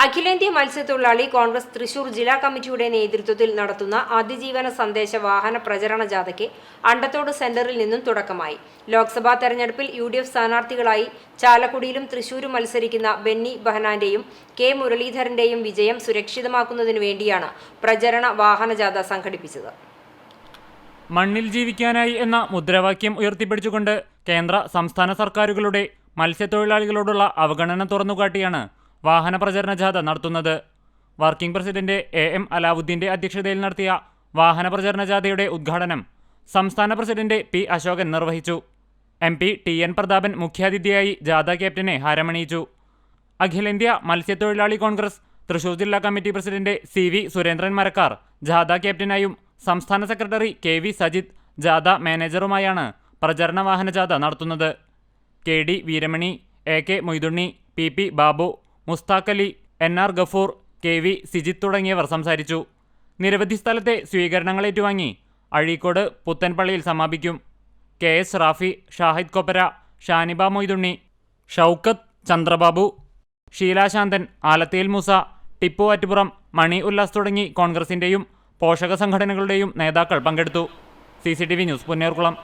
അഖിലേന്ത്യാ മത്സ്യത്തൊഴിലാളി കോൺഗ്രസ് തൃശൂർ ജില്ലാ കമ്മിറ്റിയുടെ നേതൃത്വത്തിൽ നടത്തുന്ന അതിജീവന സന്ദേശ വാഹന പ്രചരണ ജാഥയ്ക്ക് അണ്ടത്തോട് സെന്ററിൽ നിന്നും തുടക്കമായി. ലോക്സഭാ തെരഞ്ഞെടുപ്പിൽ UDF സ്ഥാനാർത്ഥികളായി ചാലക്കുടിയിലും തൃശൂരും മത്സരിക്കുന്ന ബെന്നി ബെഹനാന്റെയും കെ മുരളീധരന്റെയും വിജയം സുരക്ഷിതമാക്കുന്നതിനു വേണ്ടിയാണ് പ്രചരണ വാഹന ജാഥ സംഘടിപ്പിച്ചത്. മണ്ണിൽ ജീവിക്കാനായി എന്ന മുദ്രാവാക്യം ഉയർത്തിപ്പിടിച്ചുകൊണ്ട് കേന്ദ്ര സംസ്ഥാന സർക്കാരുകളുടെ മത്സ്യത്തൊഴിലാളികളോടുള്ള അവഗണന തുറന്നുകാട്ടിയാണ് വാഹന പ്രചരണ ജാഥ നടത്തുന്നത്. വർക്കിംഗ് പ്രസിഡന്റ് AM അലാവുദ്ദീന്റെ അധ്യക്ഷതയിൽ നടത്തിയ വാഹന പ്രചരണ ജാഥയുടെ ഉദ്ഘാടനം സംസ്ഥാന പ്രസിഡന്റ് P അശോകൻ നിർവഹിച്ചു. MP TN പ്രതാപൻ മുഖ്യാതിഥിയായി ജാഥ ക്യാപ്റ്റനെ ഹാരമണിയിച്ചു. അഖിലേന്ത്യാ മത്സ്യത്തൊഴിലാളി കോൺഗ്രസ് തൃശൂർ ജില്ലാ committee president CV Surendran Marakkar ജാഥ ക്യാപ്റ്റനായും സംസ്ഥാന സെക്രട്ടറി KV സജിത് ജാഥ മാനേജറുമായാണ് പ്രചരണ വാഹന ജാഥ നടത്തുന്നത്. KD Veeramani, AK Moythunni, PP Babu, Mushtaq Ali, NR Gafoor, KV Sijith തുടങ്ങിയവർ സംസാരിച്ചു. നിരവധി സ്ഥലത്തെ സ്വീകരണങ്ങൾ ഏറ്റുവാങ്ങി അഴീക്കോട് പുത്തൻപള്ളിയിൽ സമാപിക്കും. KS റാഫി, ഷാഹിദ് കൊപ്പര, ഷാനിബ മൊയ്തുണ്ണി, ഷൗക്കത്ത്, ചന്ദ്രബാബു, ഷീലാശാന്തൻ, ആലത്തേൽ മൂസ, ടിപ്പു ആറ്റുപുറം, മണി ഉല്ലാസ് തുടങ്ങി കോൺഗ്രസിന്റെയും പോഷക സംഘടനകളുടെയും നേതാക്കൾ പങ്കെടുത്തു. CCTV news Punnerkulam.